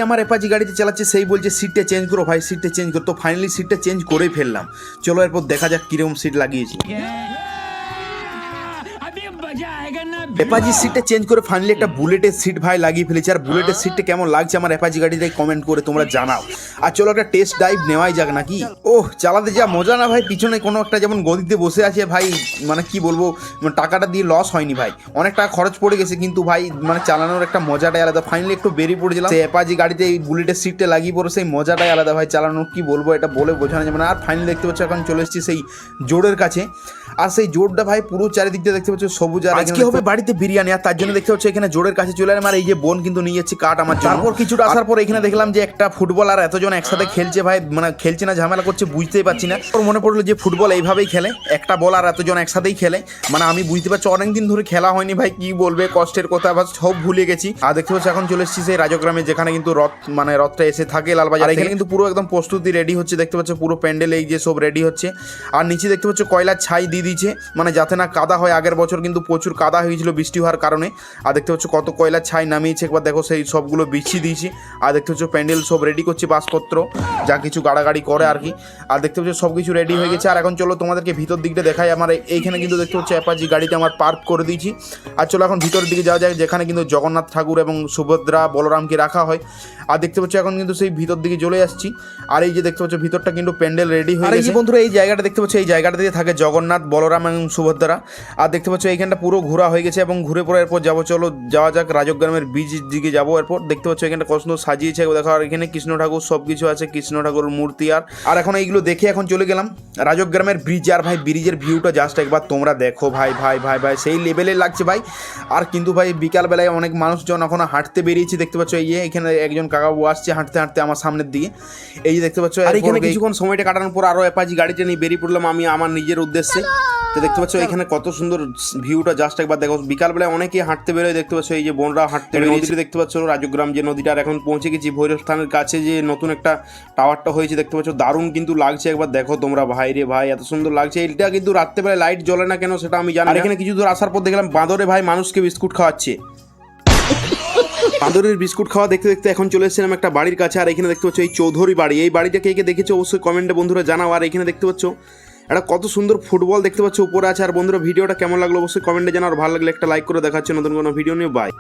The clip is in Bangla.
আমার অ্যাপাচি গাড়িতে চালাচ্ছে, সেই বলছে সিটটা চেঞ্জ করো ভাই, সিটটা চেঞ্জ করো। তো ফাইনালি সিটটা চেঞ্জ করেই ফেললাম। চলো এরপর দেখা যাক কিরকম সিট লাগিয়েছি। অ্যাপাচির সিটটা চেঞ্জ করে ফাইনালি একটা বুলেটের সিট ভাই লাগিয়ে ফেলেছি। আর বুলেটের সিটটা কেমন লাগছে আমার অ্যাপাচি গাড়িতে কমেন্ট করে তোমরা জানাও। আর চলো একটা টেস্ট ড্রাইভ নেওয়াই যাক নাকি। ওহ, চালাতে যা মজা না ভাই, পিছনে কোনো একটা যেমন গদিতে বসে আছে ভাই, মানে কি বলবো, টাকাটা দিয়ে লস হয়নি ভাই, অনেক টাকা খরচ পড়ে গেছে কিন্তু ভাই মানে চালানোর একটা মজাটাই আলাদা। ফাইনালি একটু বেরিয়ে পড়েছিলাম সেই অ্যাপাচি গাড়িতে, এই বুলেটের সিটটা লাগিয়ে পড়ে, সেই মজাটাই আলাদা ভাই চালানোর, কি বলবো এটা বলে বোঝানো যাবে না। আর ফাইনালি দেখতে পাচ্ছ এখন চলে এসেছি সেই জোরের কাছে। আর সেই জোরটা ভাই পুরো চারিদিক দিয়ে দেখতে পাচ্ছ সবুজ। আর আজকে হবে বাড়িতে বিরিয়ানি, আর তার জন্য দেখতে পাচ্ছ এখানে জোরের কাছে চলে এলাম। আর এই যে বোন কিন্তু নিয়ে যাচ্ছে কাঠ আমার জন্য। তারপর কিছুটা আসার পর এখানে দেখলাম যে একটা ফুটবল আর এতজন একসাথে খেলছে ভাই, মানে খেলছে না ঝামেলা করছে বুঝতেই পারছি না। ওর মনে পড়লো যে ফুটবল এইভাবেই খেলে, একটা বল আর এতজন একসাথেই খেলে, মানে আমি বুঝতে পারছি অনেকদিন ধরে খেলা হয়নি ভাই, কি বলবে কষ্টের কথা, আবার সব ভুলে গেছি। আর দেখতে পাচ্ছ এখন চলে এসেছি সেই রাজগ্রামে, যেখানে কিন্তু রথ মানে রথটা এসে থাকে লালবাজার। এখানে কিন্তু পুরো একদম প্রস্তুতি রেডি হচ্ছে, দেখতে পাচ্ছ পুরো প্যান্ডেল এই যে সব রেডি হচ্ছে। আর নিচে দেখতে পাচ্ছ কয়লার ছাই দিয়ে দিয়েছে, মানে যাতে না কাদা হয়। আগের বছর কিন্তু প্রচুর কাদা হয়েছিল বৃষ্টি হওয়ার কারণে। আর দেখতে পাচ্ছ কত কয়লার ছাই নামিয়েছে, একবার দেখো সেই সবগুলো বিছিয়ে দিয়েছি। আর দেখতে পাচ্ছ প্যান্ডেল সব রেডি করছে, বাসপত্র যা কিছু গাড়াগাড়ি করে আর কি। আর দেখতে পাচ্ছ সব কিছু রেডি হয়ে গেছে। আর এখন চলো তোমাদেরকে ভিতর দিকটা দেখাই। আমার এইখানে কিন্তু দেখতে পাচ্ছ অ্যাপাচি গাড়িটা আমার পার্ক করে দিয়েছি। আর চলো এখন ভিতরের দিকে যাওয়া যায়, যেখানে কিন্তু জগন্নাথ ঠাকুর এবং সুভদ্রা বলরামকে রাখা হয়। আর দেখতে পাচ্ছ এখন কিন্তু সেই ভিতর দিকে চলে আসছি। আর এই যে দেখতে পাচ্ছ ভিতরটা কিন্তু প্যান্ডেল রেডি হয়ে গেছে। বন্ধুরা এই জায়গাটা দেখতে পাচ্ছ, এই জায়গাটা দিয়ে থাকে জগন্নাথ, বলরাম এবং সুভদ্রা। আর দেখতে পাচ্ছ এইখানটা পুরো ঘোরা হয়ে গেছে এবং ঘুরে পরে এরপর যাবো, চলো যাওয়া যাক রাজগ্রামের বীজের দিকে যাবো। এরপর দেখতে পাচ্ছ এখানটা কত সুন্দর সাজিয়েছে দেখো। আর এখানে কৃষ্ণ ঠাকুর সব কিছু আছে, কৃষ্ণ ঠাকুরের মূর্তি। আর এখন এইগুলো দেখে এখন চলে গেলাম রাজগ্রামের ব্রিজ। আর ভাই ব্রিজের ভিউটা জাস্ট একবার তোমরা দেখো ভাই ভাই ভাই ভাই সেই লেভেলের লাগছে ভাই। আর কিন্তু ভাই বিকালবেলায় অনেক মানুষজন এখন হাঁটতে বেরিয়েছে, দেখতে পাচ্ছ এই যে এখানে একজন কাকাবু আসছে হাঁটতে হাঁটতে আমার সামনের দিকে, এই যে দেখতে পাচ্ছ। আর এখানে কিছুক্ষণ সময়টা কাটানোর পর আরও অ্যাপাচি গাড়িটা নিয়ে বেরিয়ে পড়লাম আমি আমার নিজের উদ্দেশ্যে। তো দেখতে পাচ্ছ এখানে কত সুন্দর ভিউটা জাস্ট একবার দেখো। বিকালবেলায় অনেকে হাঁটতে বেরোয়, দেখতে পাচ্ছ এই যে বোনরা হাঁটতে বেরিয়েছে, দেখতে পাচ্ছ রাজগ্রাম যে নদীটা। আর এখন পৌঁছে গেছি ভৈরব স্থানের কাছে, যে নতুন একটা টাওয়ারটা হয়েছে দেখতে পাচ্ছ, দারুণ কিন্তু লাগছে একবার দেখো তোমরা ভাই রে ভাই, এত সুন্দর লাগছে। এটা কিন্তু রাত্রেবেলায় লাইট জ্বলে না কেন সেটা আমি জানি। আর এখানে কিছু দূর আসার পর দেখলাম বাঁদরে ভাই মানুষকে বিস্কুট খাওয়াচ্ছে। বাঁদরের বিস্কুট খাওয়া দেখতে দেখতে এখন চলে এসেছিলাম একটা বাড়ির কাছে। আর এখানে দেখতে পাচ্ছ এই চৌধুরী বাড়ি, এই বাড়িটা কে কে দেখেছো অবশ্যই কমেন্টে বন্ধুরা জানাও। আর এখানে দেখতে পাচ্ছ একটা কত সুন্দর ফুটবল দেখতে পাচ্ছ উপরে আছে। আর বন্ধুরা ভিডিওটা কেমন লাগলো অবশ্যই কমেন্টে জানাও। আর ভালো লাগলে একটা লাইক করে দেখাচ্ছে নতুন কোনো ভিডিও নিয়ে। বাই।